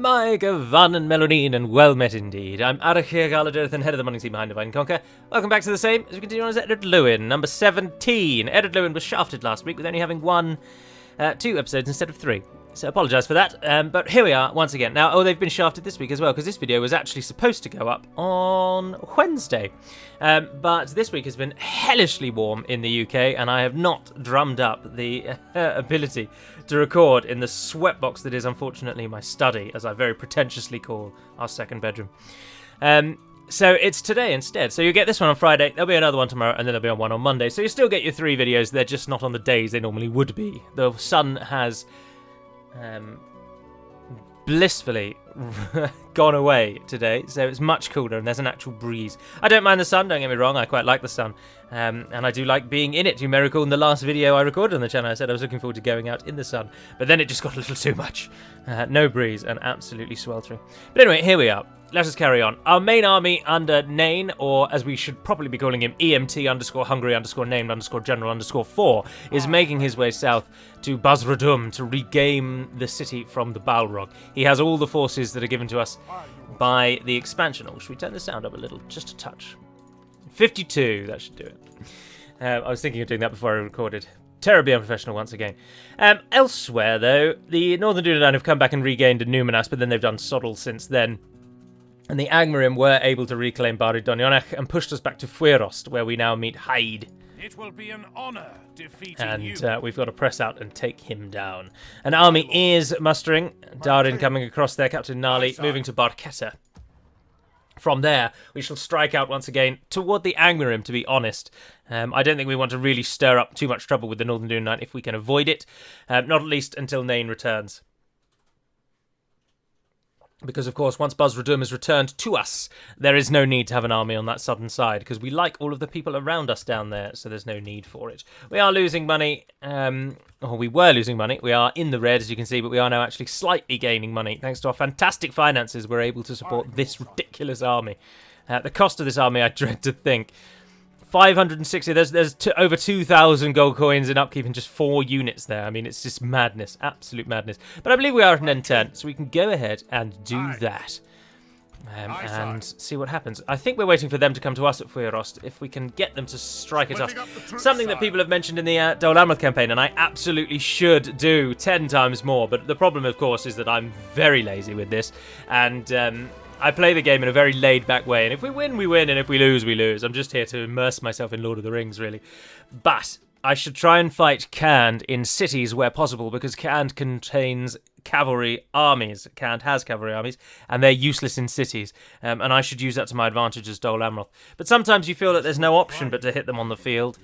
My Gavan and Melonine, and well met indeed. I'm Adrian, and head of the modding team behind Divide and Conquer. Welcome back to the same, as we continue on as Ered Luin, number 17. Ered Luin was shafted last week with only having two episodes instead of 3. So I apologise for that, but here we are once again. Now, they've been shafted this week as well, because this video was actually supposed to go up on Wednesday. But this week has been hellishly warm in the UK, and I have not drummed up the ability to record in the sweatbox that is unfortunately my study, as I very pretentiously call our second bedroom. So it's today instead. So you get this one on Friday, there'll be another one tomorrow, and then there'll be one on Monday. So you still get your 3 videos, they're just not on the days they normally would be. The sun has blissfully gone away today, so it's much cooler and there's an actual breeze. I don't mind the sun, don't get me wrong, I quite like the sun, and I do like being in it. You may recall in the last video I recorded on the channel I said I was looking forward to going out in the sun, but then it just got a little too much. No breeze and absolutely sweltering. But anyway, here we are. Let us carry on. Our main army under Nain, or as we should probably be calling him, EMT_Hungary_Named_General_4, is making his way south to Basradum to regain the city from the Balrog. He has all the forces that are given to us by the expansion. Oh, should we turn the sound up a little? Just a touch. 52, that should do it. I was thinking of doing that before I recorded. Terribly unprofessional once again. Elsewhere, though, the Northern Dunedain have come back and regained Numinas, but then they've done Soddle since then. And the Angmarim were able to reclaim Bari Donionach and pushed us back to Fuerost, where we now meet Hyde. It will be an honor defeating you. And we've got to press out and take him down. An army is mustering. Darin coming across there, Captain Nali, moving to Barketa. From there, we shall strike out once again toward the Angmarim, to be honest. I don't think we want to really stir up too much trouble with the Northern Dunedain if we can avoid it. Not at least until Nain returns. Because, of course, once Basradum is returned to us, there is no need to have an army on that southern side, because we like all of the people around us down there, so there's no need for it. We are losing money, or we were losing money. We are in the red, as you can see, but we are now actually slightly gaining money. Thanks to our fantastic finances, we're able to support this ridiculous army. The cost of this army, I dread to think. 560, there's over 2,000 gold coins in upkeep in just 4 units there. I mean, it's just madness, absolute madness. But I believe we are at an N10, so we can go ahead and do that. And see what happens. I think we're waiting for them to come to us at Fuerost, if we can get them to strike at us. Something that people have mentioned in the Dol Amroth campaign, and I absolutely should do 10 times more. But the problem, of course, is that I'm very lazy with this. And I play the game in a very laid-back way, and if we win, we win, and if we lose, we lose. I'm just here to immerse myself in Lord of the Rings, really. But I should try and fight Khand in cities where possible, because Khand contains cavalry armies. Khand has cavalry armies, and they're useless in cities, and I should use that to my advantage as Dol Amroth. But sometimes you feel that there's no option but to hit them on the field.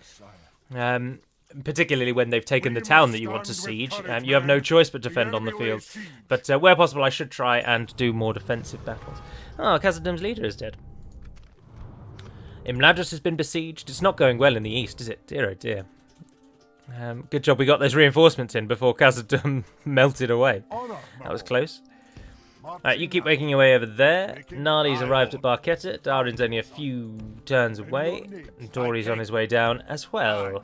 Particularly when they've taken the town that you want to siege. You have no choice but defend on the field. But where possible, I should try and do more defensive battles. Oh, Khazad-dûm's leader is dead. Imladris has been besieged. It's not going well in the east, is it? Dear oh dear. Good job we got those reinforcements in before Khazad-dûm melted away. That was close. You keep making your way over there. Nali's arrived at Barketa. Darin's only a few turns away. And Dori's on his way down as well.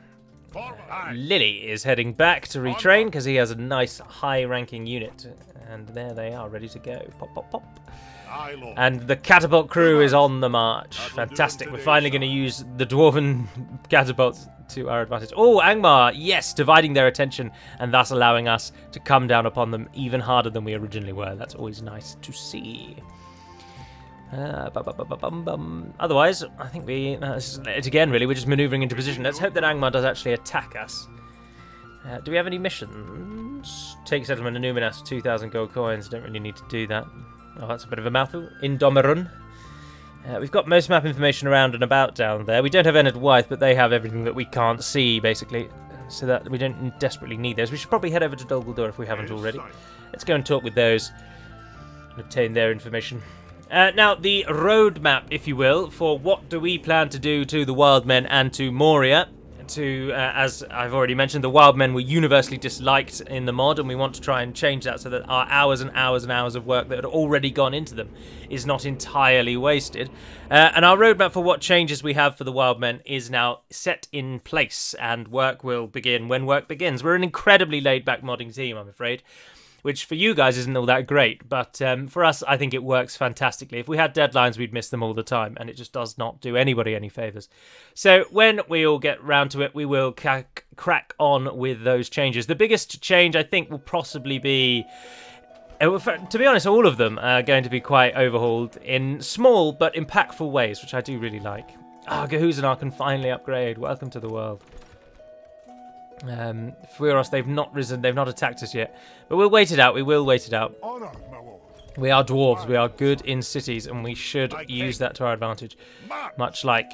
Lily is heading back to retrain because he has a nice high-ranking unit, and there they are, ready to go. Pop, pop, pop. And the catapult crew is on the march. Fantastic. We're finally going to use the dwarven catapults to our advantage. Oh, Angmar, yes, dividing their attention and thus allowing us to come down upon them even harder than we originally were. That's always nice to see. Otherwise, I think it again, really, we're just manoeuvring into position. Let's hope that Angmar does actually attack us. Do we have any missions? Take settlement of Numinas, 2,000 gold coins. Don't really need to do that. Oh, that's a bit of a mouthful. Indomerun. We've got most map information around and about down there. We don't have Ered Luin, but they have everything that we can't see, basically. So that we don't desperately need those. We should probably head over to Dol Guldur if we haven't already. Let's go and talk with those and obtain their information. Now, the roadmap, if you will, for what do we plan to do to the Wildmen and to Moria. As I've already mentioned, the Wildmen were universally disliked in the mod, and we want to try and change that so that our hours and hours and hours of work that had already gone into them is not entirely wasted. And our roadmap for what changes we have for the Wildmen is now set in place, and work will begin when work begins. We're an incredibly laid-back modding team, I'm afraid. which for you guys isn't all that great, but for us, I think it works fantastically. If we had deadlines, we'd miss them all the time, and it just does not do anybody any favours. So when we all get round to it, we will crack on with those changes. The biggest change, I think, will possibly be... To be honest, all of them are going to be quite overhauled in small but impactful ways, which I do really like. Gahuzanar can finally upgrade. Welcome to the world. Fueros, they've not risen, they've not attacked us yet. But we'll wait it out, we will wait it out. We are dwarves, we are good in cities, and we should use that to our advantage. Much like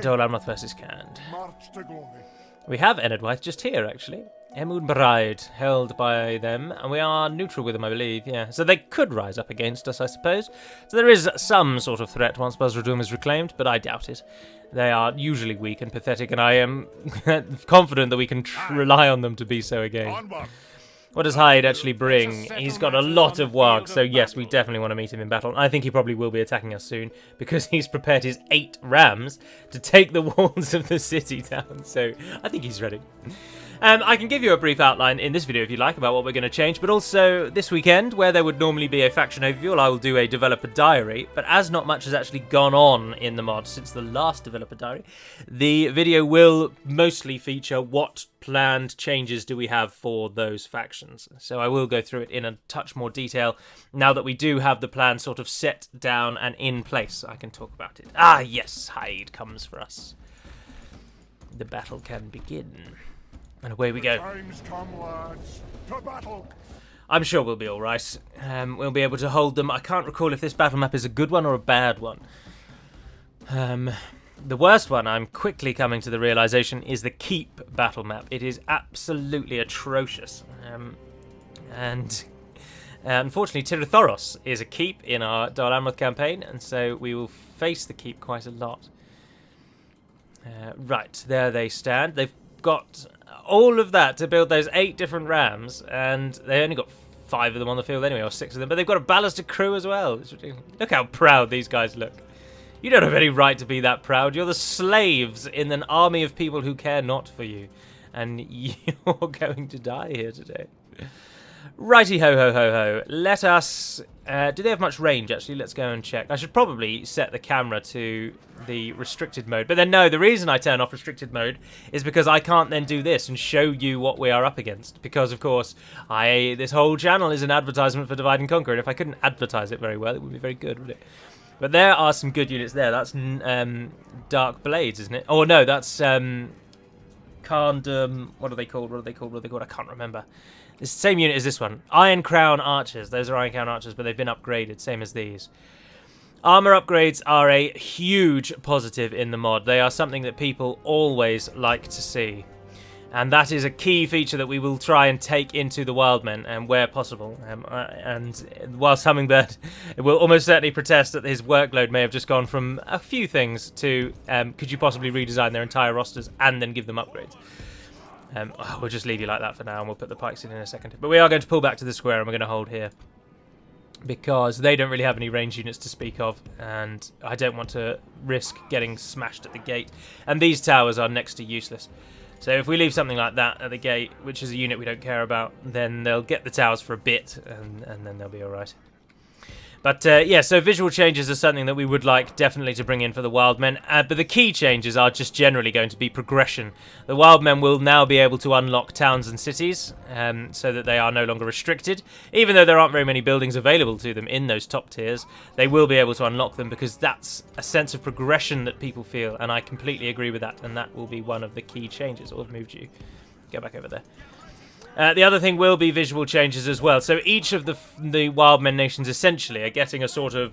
Dol Amroth versus Khand. We have Enedwaith just here, actually. Emund Bride, held by them, and we are neutral with them, I believe, yeah. So they could rise up against us, I suppose. So there is some sort of threat once Buzzradum is reclaimed, but I doubt it. They are usually weak and pathetic, and I am confident that we can rely on them to be so again. What does Hyde actually bring? He's got a lot of warg, so yes, we definitely want to meet him in battle. I think he probably will be attacking us soon, because he's prepared his 8 rams to take the walls of the city down, so I think he's ready. I can give you a brief outline in this video if you like about what we're going to change, but also this weekend, where there would normally be a faction overview, I will do a developer diary, but as not much has actually gone on in the mod since the last developer diary, the video will mostly feature what planned changes do we have for those factions. So I will go through it in a touch more detail now that we do have the plan sort of set down and in place. I can talk about it. Ah, yes, Hyde comes for us. The battle can begin. And away we go. I'm sure we'll be alright. We'll be able to hold them. I can't recall if this battle map is a good one or a bad one. The worst one, I'm quickly coming to the realization, is the Keep battle map. It is absolutely atrocious. And unfortunately, Tirathoros is a Keep in our Dol Amroth campaign, and so we will face the Keep quite a lot. Right, there they stand. They've got all of that to build those 8 different rams, and they only got 5 of them on the field anyway, or 6 of them, but they've got a ballistic crew as well. It's ridiculous. Look how proud these guys look. You don't have any right to be that proud. You're the slaves in an army of people who care not for you, and you're going to die here today. Righty ho ho ho ho. Let us... do they have much range, actually? Let's go and check. I should probably set the camera to the restricted mode. But then, no, the reason I turn off restricted mode is because I can't then do this and show you what we are up against. Because, of course, this whole channel is an advertisement for Divide and Conquer. And if I couldn't advertise it very well, it wouldn't be very good, would it? But there are some good units there. That's Dark Blades, isn't it? Oh, no, that's... What are they called? I can't remember. It's the same unit as this one. Iron Crown Archers. Those are Iron Crown Archers, but they've been upgraded, same as these. Armor upgrades are a huge positive in the mod. They are something that people always like to see. And that is a key feature that we will try and take into the Wildmen, where possible. And whilst Hummingbird will almost certainly protest that his workload may have just gone from a few things to could you possibly redesign their entire rosters and then give them upgrades. We'll just leave you like that for now, and we'll put the pikes in a second. But we are going to pull back to the square, and we're going to hold here. Because they don't really have any range units to speak of, and I don't want to risk getting smashed at the gate. And these towers are next to useless. So if we leave something like that at the gate, which is a unit we don't care about, then they'll get the towers for a bit, and then they'll be alright. But yeah, so visual changes are something that we would like definitely to bring in for the Wildmen. But the key changes are just generally going to be progression. The Wildmen will now be able to unlock towns and cities, so that they are no longer restricted. Even though there aren't very many buildings available to them in those top tiers, they will be able to unlock them because that's a sense of progression that people feel, and I completely agree with that, and that will be one of the key changes. I've moved you. Go back over there. The other thing will be visual changes as well. So each of the Wildmen nations essentially are getting a sort of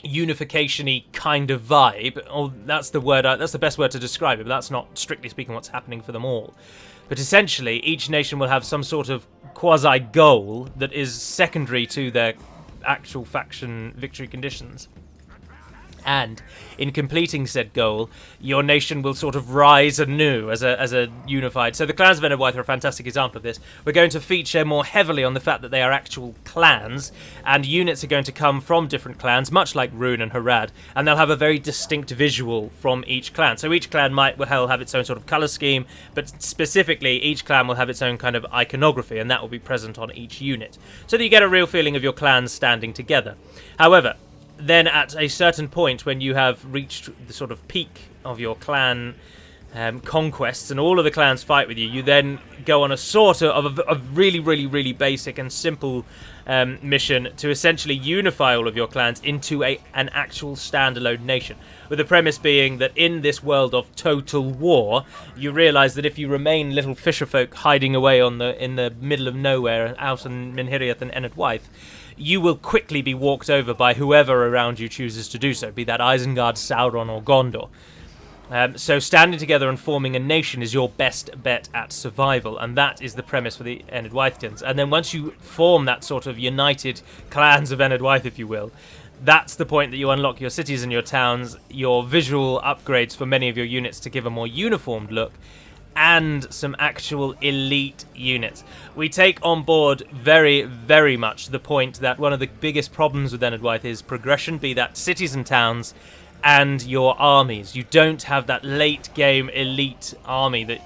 unification-y kind of vibe. Oh, that's the word. That's the best word to describe it. But that's not strictly speaking what's happening for them all. But essentially, each nation will have some sort of quasi-goal that is secondary to their actual faction victory conditions. And in completing said goal, your nation will sort of rise anew as a unified. So the clans of Ered are a fantastic example of this. We're going to feature more heavily on the fact that they are actual clans, and units are going to come from different clans, much like Rune and Harad, and they'll have a very distinct visual from each clan. So each clan might have its own sort of colour scheme, but specifically each clan will have its own kind of iconography, and that will be present on each unit, so that you get a real feeling of your clans standing together. However, then at a certain point when you have reached the sort of peak of your clan conquests and all of the clans fight with you, you then go on a sort of a really basic and simple mission to essentially unify all of your clans into an actual standalone nation, with the premise being that in this world of total war, you realise that if you remain little fisherfolk hiding away in the middle of nowhere out in Minhiriath and Enedwaith, you will quickly be walked over by whoever around you chooses to do so, be that Isengard, Sauron or Gondor. So standing together and forming a nation is your best bet at survival, and that is the premise for the Enedwaithians. And then once you form that sort of united clans of Enedwaith, if you will, that's the point that you unlock your cities and your towns, your visual upgrades for many of your units to give a more uniformed look, and some actual elite units. We take on board very much the point that one of the biggest problems with Enedwaith is progression, be that cities and towns and your armies. You don't have that late game elite army that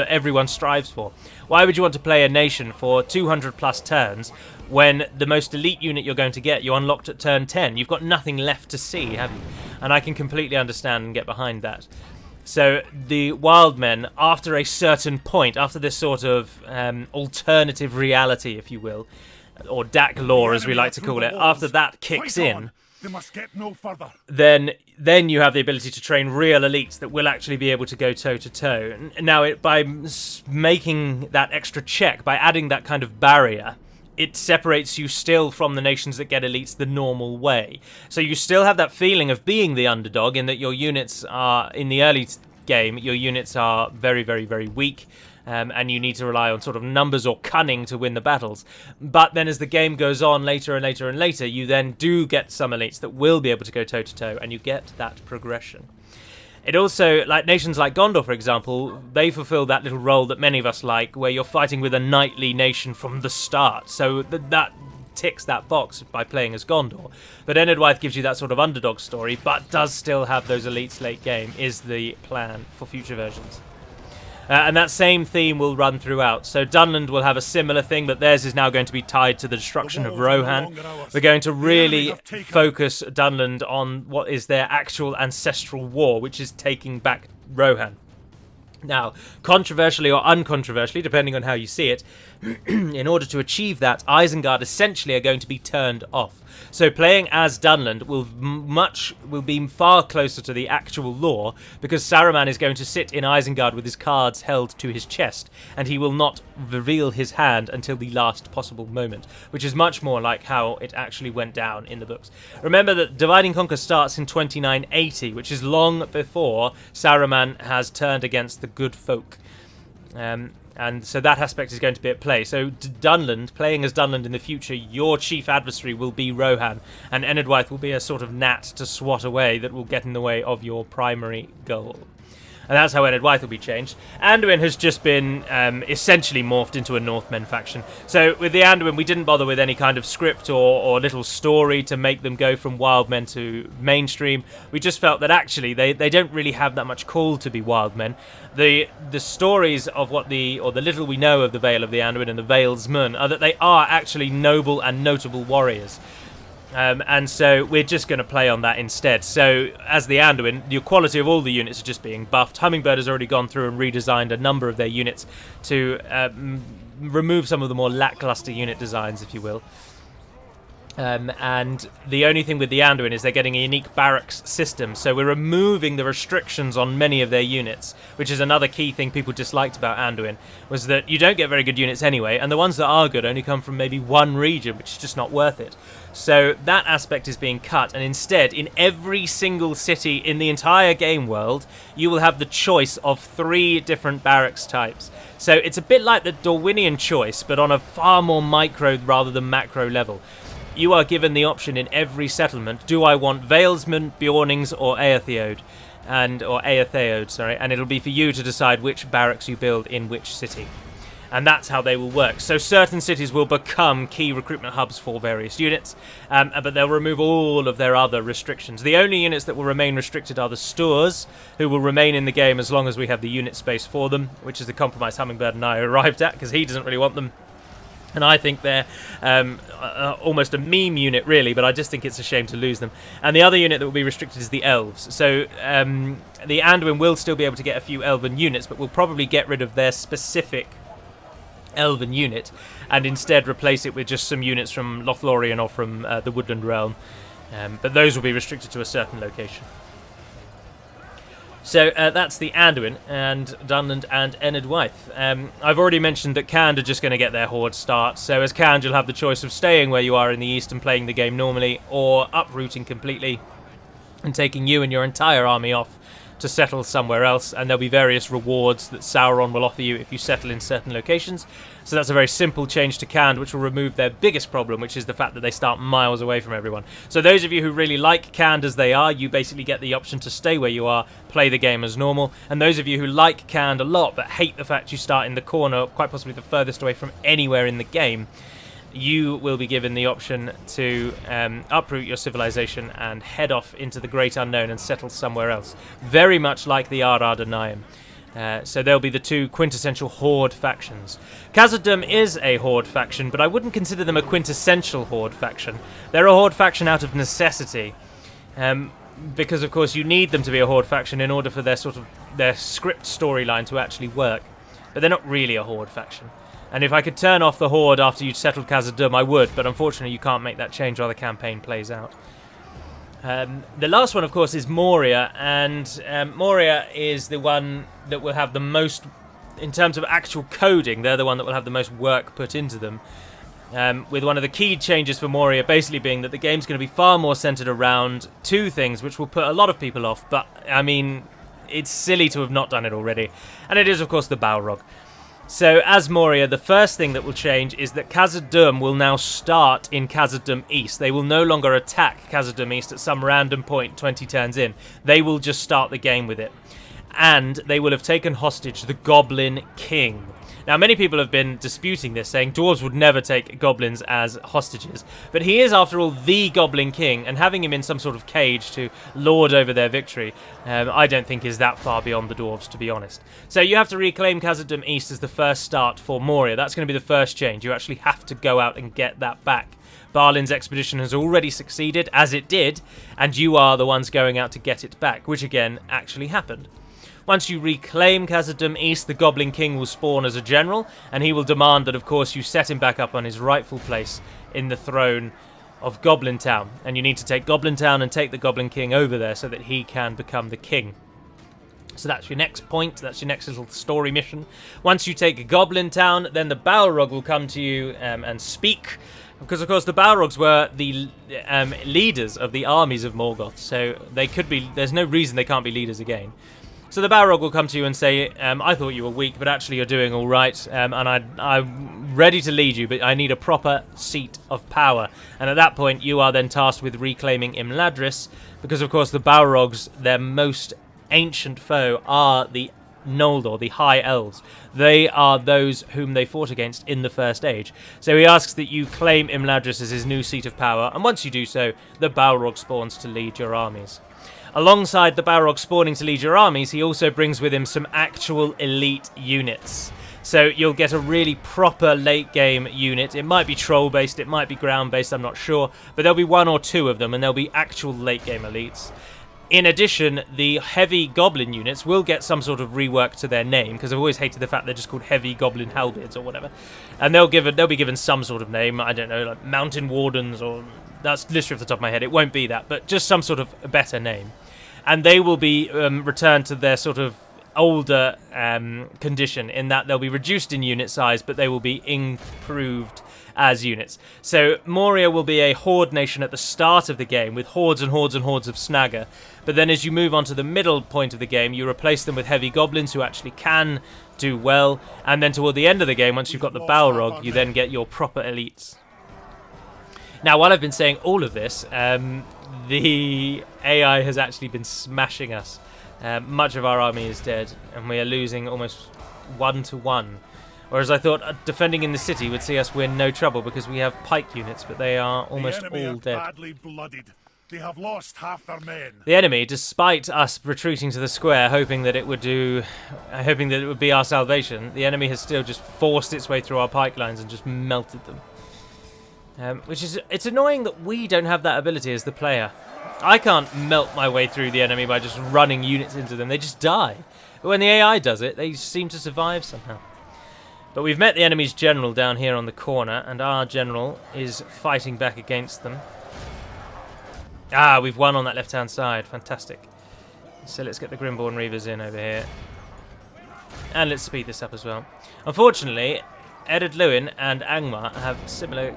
everyone strives for. Why would you want to play a nation for 200 plus turns when the most elite unit you're going to get you unlocked at turn 10? You've got nothing left to see, have you? And I can completely understand and get behind that. So the Wildmen, after a certain point, after this sort of alternative reality, if you will, or DaC lore as we like to call it, after that kicks in, they must get no further. then you have the ability to train real elites that will actually be able to go toe-to-toe. Now, by making that extra check, by adding that kind of barrier, it separates you still from the nations that get elites the normal way. So you still have that feeling of being the underdog in that your units are, in the early game, your units are very weak, and you need to rely on sort of numbers or cunning to win the battles. But then as the game goes on later, you then do get some elites that will be able to go toe-to-toe, and you get that progression. It also, like nations like Gondor, for example, they fulfill that little role that many of us like, where you're fighting with a knightly nation from the start. So that ticks that box by playing as Gondor. But Enedwaith gives you that sort of underdog story, but does still have those elites late game, is the plan for future versions. And that same theme will run throughout. So Dunland will have a similar thing, but theirs is now going to be tied to the destruction of Rohan. We're going to really focus Dunland on what is their actual ancestral war, which is taking back Rohan. Now, controversially or uncontroversially, depending on how you see it, in order to achieve that, Isengard essentially are going to be turned off. So playing as Dunland will be far closer to the actual lore, because Saruman is going to sit in Isengard with his cards held to his chest, and he will not reveal his hand until the last possible moment, which is much more like how it actually went down in the books. Remember that Divide and Conquer starts in 2980, which is long before Saruman has turned against the good folk. And so that aspect is going to be at play. So Dunland, playing as Dunland in the future, your chief adversary will be Rohan, and Enedwaith will be a sort of gnat to swat away that will get in the way of your primary goal. And that's how Enedwaith will be changed. Anduin has just been essentially morphed into a Northmen faction. So with the Anduin, we didn't bother with any kind of script or little story to make them go from Wildmen to mainstream. We just felt that actually they don't really have that much call to be Wildmen. The stories of the little we know of the Vale of the Anduin and the Valesmen are that they are actually noble and notable warriors. And so we're just going to play on that instead. So as the Anduin, the quality of all the units are just being buffed. Hummingbird has already gone through and redesigned a number of their units to remove some of the more lackluster unit designs, if you will. And the only thing with the Anduin is they're getting a unique barracks system, so we're removing the restrictions on many of their units, which is another key thing people disliked about Anduin, was that you don't get very good units anyway, and the ones that are good only come from maybe one region, which is just not worth it. So that aspect is being cut, and instead, in every single city in the entire game world, you will have the choice of 3 different barracks types. So it's a bit like the Dorwinian choice, but on a far more micro rather than macro level. you are given the option in every settlement, do I want Valesmen, Bjornings, or Aetheod? Or Aetheod, sorry, and it'll be for you to decide which barracks you build in which city. And that's how they will work. So certain cities will become key recruitment hubs for various units, but they'll remove all of their other restrictions. The only units that will remain restricted are the Stores, who will remain in the game as long as we have the unit space for them, which is the compromise Hummingbird and I arrived at, because he doesn't really want them. And I think they're almost a meme unit, really, but I just think it's a shame to lose them. And the other unit that will be restricted is the Elves. So the Anduin will still be able to get a few Elven units, but will probably get rid of their specific Elven unit and instead replace it with just some units from Lothlorien or from the Woodland Realm. But those will be restricted to a certain location. So that's the Anduin and Dunland and Ered Luin. I've already mentioned that Khand are just going to get their horde start, so as Khand you'll have the choice of staying where you are in the east and playing the game normally, or uprooting completely and taking you and your entire army off to settle somewhere else, and there'll be various rewards that Sauron will offer you if you settle in certain locations. So that's a very simple change to Khand, which will remove their biggest problem, which is the fact that they start miles away from everyone. So those of you who really like Khand as they are, you basically get the option to stay where you are, play the game as normal. And those of you who like Khand a lot but hate the fact you start in the corner, quite possibly the furthest away from anywhere in the game, you will be given the option to uproot your civilization and head off into the Great Unknown and settle somewhere else. Very much like the Arad-Anaim. So they'll be the two quintessential Horde factions. Khazad-dûm is a Horde faction, but I wouldn't consider them a quintessential Horde faction. They're a Horde faction out of necessity. Because, of course, you need them to be a Horde faction in order for their script storyline to actually work. But they're not really a Horde faction. And if I could turn off the Horde after you'd settled Khazad-dûm, I would, but unfortunately you can't make that change while the campaign plays out. The last one, of course, is Moria, and Moria is the one that will have the most, in terms of actual coding, they're the one that will have the most work put into them. With one of the key changes for Moria basically being that the game's going to be far more centered around two things, which will put a lot of people off, but, I mean, it's silly to have not done it already. And it is, of course, the Balrog. So, as Moria, the first thing that will change is that Khazad-dûm will now start in Khazad-dûm East. They will no longer attack Khazad-dûm East at some random point 20 turns in. They will just start the game with it. And they will have taken hostage the Goblin King. Now, many people have been disputing this, saying dwarves would never take goblins as hostages. But he is, after all, the Goblin King, and having him in some sort of cage to lord over their victory, I don't think is that far beyond the dwarves, to be honest. So you have to reclaim Khazad-dûm East as the first start for Moria. That's going to be the first change. You actually have to go out and get that back. Balin's expedition has already succeeded, as it did, and you are the ones going out to get it back, which again actually happened. Once you reclaim Khazad-dûm East, the Goblin King will spawn as a general, and he will demand that, of course, you set him back up on his rightful place in the throne of Goblin Town. And you need to take Goblin Town and take the Goblin King over there so that he can become the king. So that's your next point, that's your next little story mission. Once you take Goblin Town, then the Balrog will come to you and speak. Because, of course, the Balrogs were the leaders of the armies of Morgoth, so they could be. There's no reason they can't be leaders again. So the Balrog will come to you and say, I thought you were weak, but actually you're doing all right, and I'm ready to lead you, but I need a proper seat of power. And at that point, you are then tasked with reclaiming Imladris, because, of course, the Balrogs, their most ancient foe, are the Noldor, the High Elves. They are those whom they fought against in the First Age. So he asks that you claim Imladris as his new seat of power, and once you do so, the Balrog spawns to lead your armies. Alongside the Balrog spawning to lead your armies, he also brings with him some actual elite units. So you'll get a really proper late-game unit. It might be troll-based, it might be ground-based, I'm not sure. But there'll be one or two of them, and there'll be actual late-game elites. In addition, the heavy goblin units will get some sort of rework to their name, because I've always hated the fact they're just called heavy goblin halberds or whatever. And they'll be given some sort of name, I don't know, like mountain wardens, or that's literally off the top of my head, it won't be that, but just some sort of better name. And they will be returned to their sort of older condition, in that they'll be reduced in unit size, but they will be improved as units. So Moria will be a horde nation at the start of the game, with hordes and hordes and hordes of snagger. But then as you move on to the middle point of the game, you replace them with heavy goblins who actually can do well. And then toward the end of the game, once you've got the Balrog, you then get your proper elites. Now, while I've been saying all of this, the AI has actually been smashing us. Much of our army is dead, and we are losing almost 1-to-1. Whereas I thought defending in the city would see us win no trouble because we have pike units, but they are almost all dead. Badly blooded. They have lost half their men. The enemy, despite us retreating to the square, hoping that it would be our salvation, the enemy has still just forced its way through our pike lines and just melted them. It's annoying that we don't have that ability as the player. I can't melt my way through the enemy by just running units into them. They just die. But when the AI does it, they seem to survive somehow. But we've met the enemy's general down here on the corner, and our general is fighting back against them. Ah, we've won on that left-hand side. Fantastic. So let's get the Grimborn Reavers in over here. And let's speed this up as well. Unfortunately, Ered Luin and Angmar have similar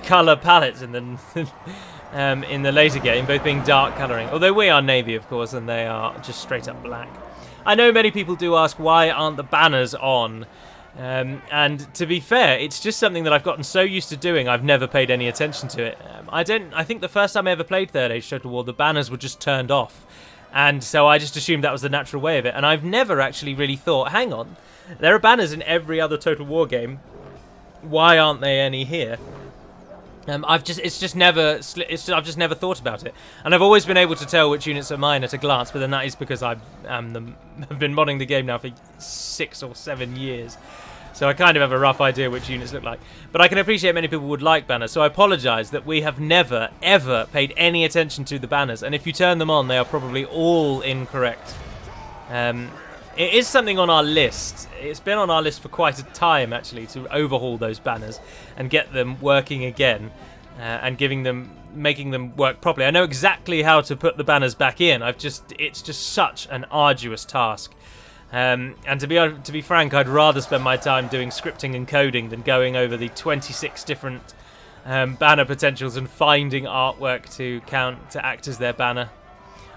colour palettes in the later game, both being dark colouring. Although we are navy, of course, and they are just straight-up black. I know many people do ask, why aren't the banners on? And to be fair, it's just something that I've gotten so used to doing, I've never paid any attention to it. I think the first time I ever played Third Age Total War, the banners were just turned off. And so I just assumed that was the natural way of it. And I've never actually really thought, hang on, there are banners in every other Total War game. Why aren't there any here? I've just never thought about it, and I've always been able to tell which units are mine at a glance. But then that is because I've been modding the game now for 6 or 7 years, so I kind of have a rough idea which units look like. But I can appreciate many people would like banners, so I apologise that we have never ever paid any attention to the banners. And if you turn them on, they are probably all incorrect. It is something on our list. It's been on our list for quite a time, actually, to overhaul those banners and get them working again, and making them work properly. I know exactly how to put the banners back in. It's just such an arduous task. And to be frank, I'd rather spend my time doing scripting and coding than going over the 26 different banner potentials and finding artwork to act as their banner.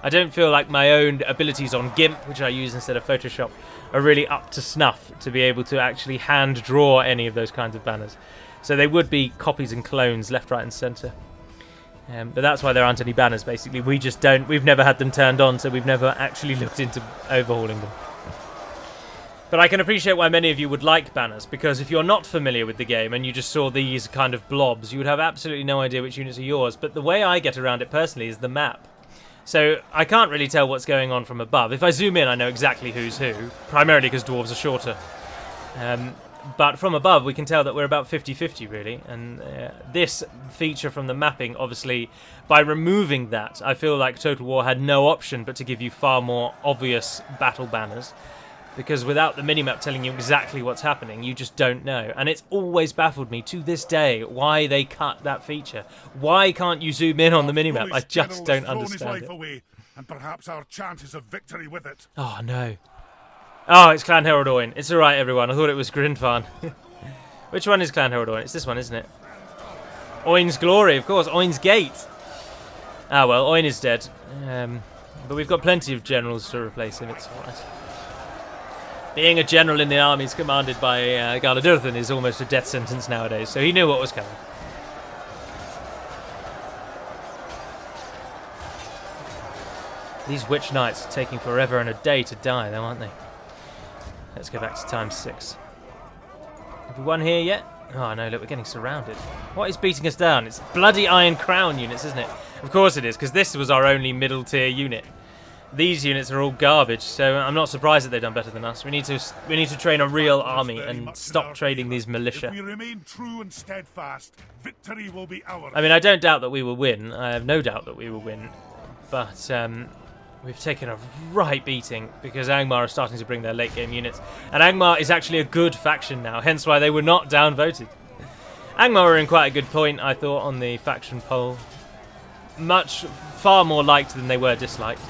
I don't feel like my own abilities on GIMP, which I use instead of Photoshop, are really up to snuff to be able to actually hand draw any of those kinds of banners. So they would be copies and clones left, right and centre. But that's why there aren't any banners, basically. We've never had them turned on, so we've never actually looked into overhauling them. But I can appreciate why many of you would like banners, because if you're not familiar with the game and you just saw these kind of blobs, you would have absolutely no idea which units are yours. But the way I get around it personally is the map. So I can't really tell what's going on from above. If I zoom in, I know exactly who's who, primarily because dwarves are shorter. But from above, we can tell that we're about 50-50, really. And this feature from the mapping, obviously, by removing that, I feel like Total War had no option but to give you far more obvious battle banners. Because without the minimap telling you exactly what's happening, you just don't know. And it's always baffled me to this day why they cut that feature. Why can't you zoom in on the minimap? I just don't understand it. Away, and perhaps our chances of victory with it. Oh, no. Oh, it's Clan Herald Oin. It's alright, everyone. I thought it was Grinfarn. Which one is Clan Herald Oin? It's this one, isn't it? Oin's Glory, of course. Oin's Gate. Ah, well, Oin is dead. But we've got plenty of generals to replace him. It's alright. Being a general in the armies commanded by Galadurthan is almost a death sentence nowadays, so he knew what was coming. These witch knights are taking forever and a day to die, though, aren't they? Let's go back to times 6. Have we won here yet? Oh no, look, we're getting surrounded. What is beating us down? It's bloody Iron Crown units, isn't it? Of course it is, because this was our only middle tier unit. These units are all garbage, so I'm not surprised that they've done better than us. We need to train a real army and stop trading these militia. If we remain true and steadfast, victory will be ours. I mean, I don't doubt that we will win. I have no doubt that we will win. But we've taken a right beating because Angmar are starting to bring their late game units. And Angmar is actually a good faction now, hence why they were not downvoted. Angmar were in quite a good point, I thought, on the faction poll. Far more liked than they were disliked.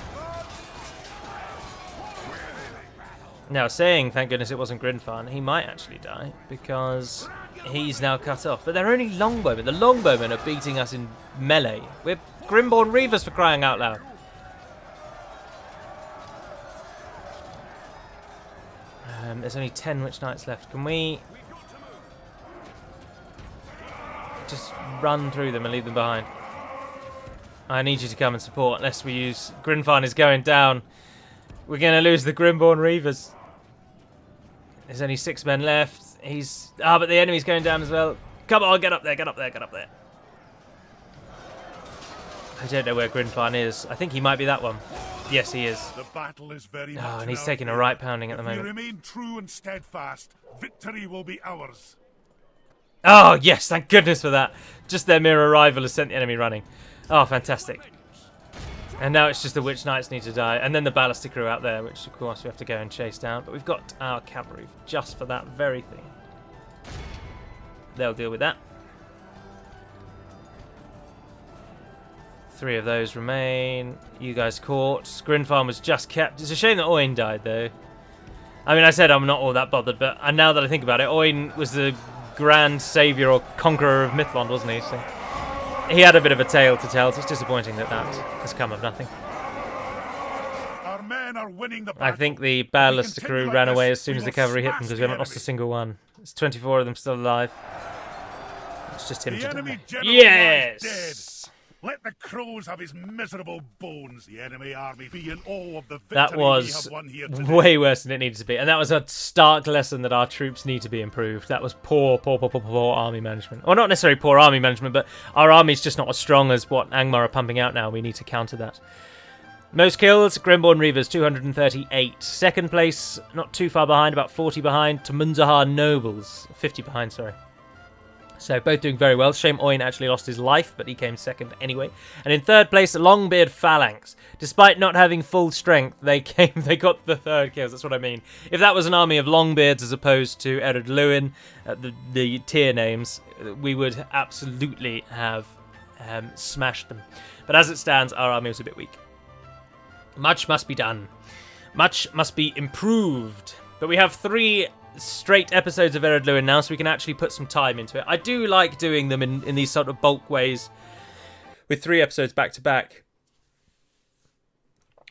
Now, saying, thank goodness it wasn't Grinfarn, he might actually die, because he's now cut off. But they're only longbowmen. The longbowmen are beating us in melee. We're Grimborn Reavers, for crying out loud. There's only 10 Witch Knights left. Can we... Just run through them and leave them behind. I need you to come and support, unless we use... Grinfarn is going down. We're going to lose the Grimborn Reavers. There's only 6 men left. He's... but the enemy's going down as well. Come on, get up there, get up there, get up there. I don't know where Grinfarn is. I think he might be that one. Yes, he is. The battle is very much And he's taking a right pounding at the moment. If we remain true and steadfast, victory will be ours. Oh, yes, thank goodness for that. Just their mere arrival has sent the enemy running. Oh, fantastic. And now it's just the Witch Knights need to die. And then the Ballister crew out there, which, of course, we have to go and chase down. But we've got our cavalry just for that very thing. They'll deal with that. 3 of those remain. You guys caught. Grinfarn was just kept. It's a shame that Oin died, though. I mean, I said I'm not all that bothered, but now that I think about it, Oin was the grand saviour or conqueror of Mithlond, wasn't he? So he had a bit of a tale to tell, so it's disappointing that that has come of nothing. Our men are winning the battle. I think the Ballister crew ran away as soon as the cavalry hit them because we haven't lost a single one. There's 24 of them still alive. It's just him to die. Yes! Let the crows have his miserable bones. The enemy army be in awe of the victory That was we have won here today. way worse than it needed to be. And that was a stark lesson that our troops need to be improved. That was poor army management. Or not necessarily poor army management, but our army's just not as strong as what Angmar are pumping out now. We need to counter that. Most kills, Grimborn Reavers, 238. Second place, not too far behind, about 40 behind, Tumunzahar Nobles. 50 behind, sorry. So both doing very well. Shame Oin actually lost his life, but he came second anyway. And in third place, the Longbeard Phalanx. Despite not having full strength, they got the 3rd kills. That's what I mean. If that was an army of Longbeards as opposed to Ered Luin, the tier names, we would absolutely have smashed them. But as it stands, our army was a bit weak. Much must be done. Much must be improved. But we have 3 straight episodes of Ered Luin now, so we can actually put some time into it. I do like doing them in these sort of bulk ways with 3 episodes back to back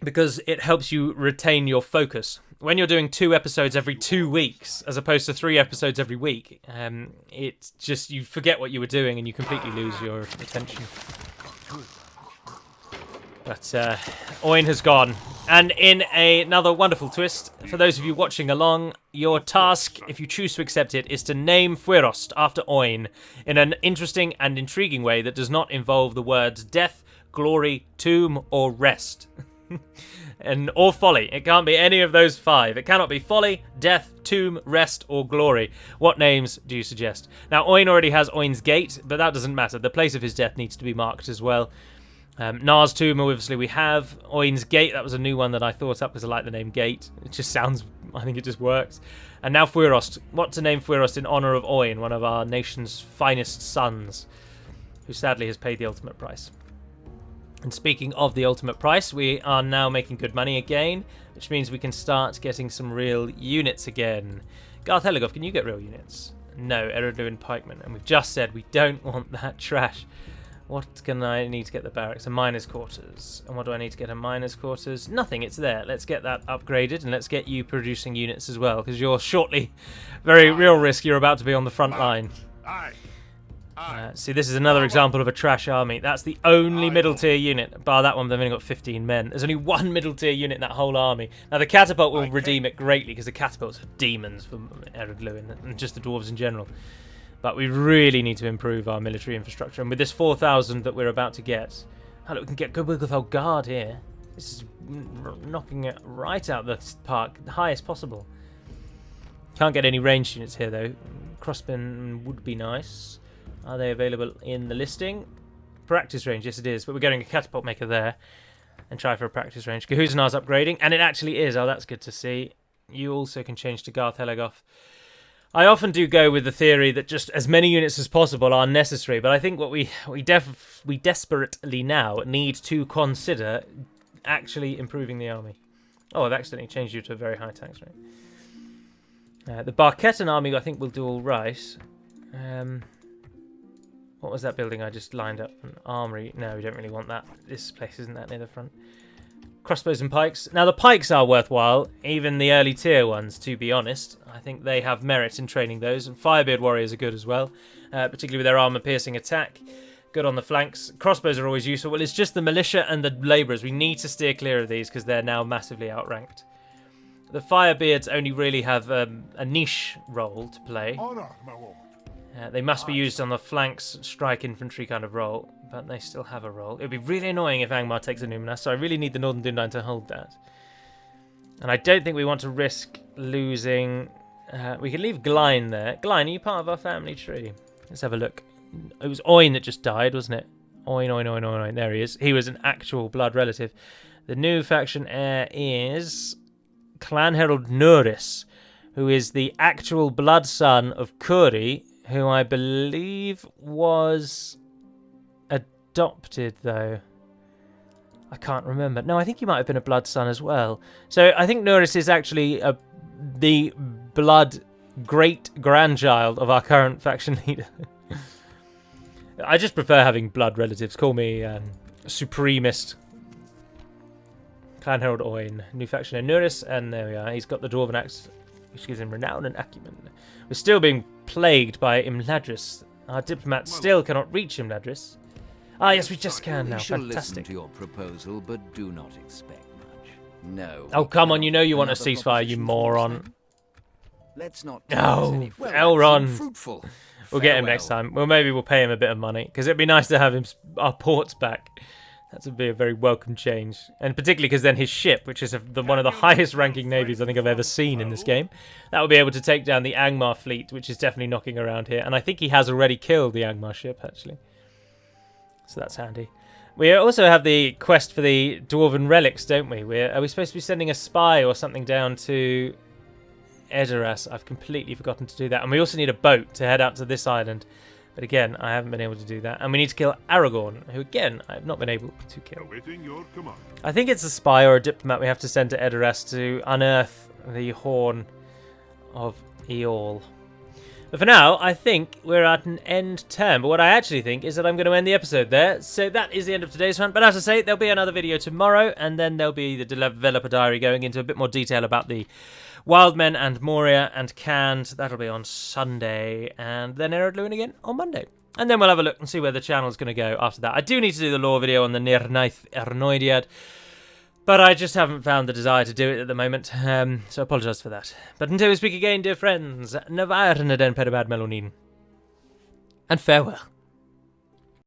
because it helps you retain your focus. When you're doing 2 episodes every 2 weeks as opposed to 3 episodes every week, it's just you forget what you were doing and you completely lose your attention. But Oin has gone. And in another wonderful twist, for those of you watching along, your task, if you choose to accept it, is to name Fuerost after Oin in an interesting and intriguing way that does not involve the words death, glory, tomb, or rest. Or folly. It can't be any of those 5. It cannot be folly, death, tomb, rest, or glory. What names do you suggest? Now, Oin already has Oin's Gate, but that doesn't matter. The place of his death needs to be marked as well. Nar's Tomb, obviously we have. Oin's Gate, that was a new one that I thought up because I like the name Gate. It just sounds, I think it just works. And now Fuerost. What to name Fuerost in honour of Oin, one of our nation's finest sons, who sadly has paid the ultimate price. And speaking of the ultimate price, we are now making good money again, which means we can start getting some real units again. Garth Helligov, can you get real units? No, Ered Luin Pikemen. And we've just said we don't want that trash. What can I need to get the barracks? A miner's quarters. And what do I need to get a miner's quarters? Nothing, it's there. Let's get that upgraded and let's get you producing units as well, because you're shortly, very real risk, you're about to be on the front line. See, this is another example of a trash army. That's the only middle tier unit. Bar that one, they've only got 15 men. There's only 1 middle tier unit in that whole army. Now, the catapult will redeem it greatly, because the catapults are demons for Ered Luin and just the dwarves in general. But we really need to improve our military infrastructure. And with this 4,000 that we're about to get, look, we can get good with our guard here. This is knocking it right out the park, the highest possible. Can't get any ranged units here, though. Crossbow would be nice. Are they available in the listing? Practice range, yes it is. But we're getting a catapult maker there. And try for a practice range. Kahuzanar's upgrading. And it actually is. Oh, that's good to see. You also can change to Garth Helligov. I often do go with the theory that just as many units as possible are necessary, but I think what we desperately now need to consider actually improving the army. Oh, I've accidentally changed you to a very high tax rate. The Barketan army I think will do all right. What was that building I just lined up? An armory? No, we don't really want that. This place isn't that near the front. Crossbows and Pikes. Now, the Pikes are worthwhile, even the early tier ones, to be honest. I think they have merit in training those, and Firebeard Warriors are good as well, particularly with their armor-piercing attack. Good on the flanks. Crossbows are always useful. Well, it's just the militia and the labourers. We need to steer clear of these because they're now massively outranked. The Firebeards only really have a niche role to play. Honor, my lord. They must be used on the flanks, strike infantry kind of role, but they still have a role. It would be really annoying if Angmar takes a Numenor, so I really need the Northern Dundine to hold that. And I don't think we want to risk losing... we can leave Glein there. Glein, are you part of our family tree? Let's have a look. It was Oin that just died, wasn't it? Oin. There he is. He was an actual blood relative. The new faction heir is Clan Herald Nuris, who is the actual blood son of Kuri, who I believe was adopted, though. I can't remember. No, I think he might have been a blood son as well. So I think Nuris is actually the blood great-grandchild of our current faction leader. I just prefer having blood relatives. Call me Supremist. Clan Herald Oin. New faction in Nuris, and there we are. He's got the Dwarven Axe, which gives him renown and acumen. We're still being plagued by Imladris. Our diplomat still cannot reach Imladris. Ah, yes, we just can now. We shall Fantastic. listen to your proposal, but do not expect much. No. Oh, come on, you know you want a ceasefire, you moron. Let's not. Oh, Elrond. Fruitful. We'll get him next time. Well, maybe we'll pay him a bit of money, because it'd be nice to have him our ports back. That would be a very welcome change. And particularly because then his ship, which is one of the highest ranking navies I think I've ever seen in this game, that will be able to take down the Angmar fleet, which is definitely knocking around here. And I think he has already killed the Angmar ship, actually. So that's handy. We also have the quest for the Dwarven relics, don't we? Are we supposed to be sending a spy or something down to Edoras? I've completely forgotten to do that. And we also need a boat to head out to this island. But again, I haven't been able to do that. And we need to kill Aragorn, who again, I have not been able to kill. Awaiting your command. I think it's a spy or a diplomat we have to send to Edoras to unearth the horn of Eol. But for now, I think we're at an end term. But what I actually think is that I'm going to end the episode there. So that is the end of today's one. But as I say, there'll be another video tomorrow. And then there'll be the developer diary going into a bit more detail about the Wildmen and Moria and Canned. That'll be on Sunday. And then Ered Luin again on Monday. And then we'll have a look and see where the channel's going to go after that. I do need to do the lore video on the Nirnaeth Ernoidiad, but I just haven't found the desire to do it at the moment. So I apologise for that. But until we speak again, dear friends, Navarre na den Peribad Melonin. And farewell.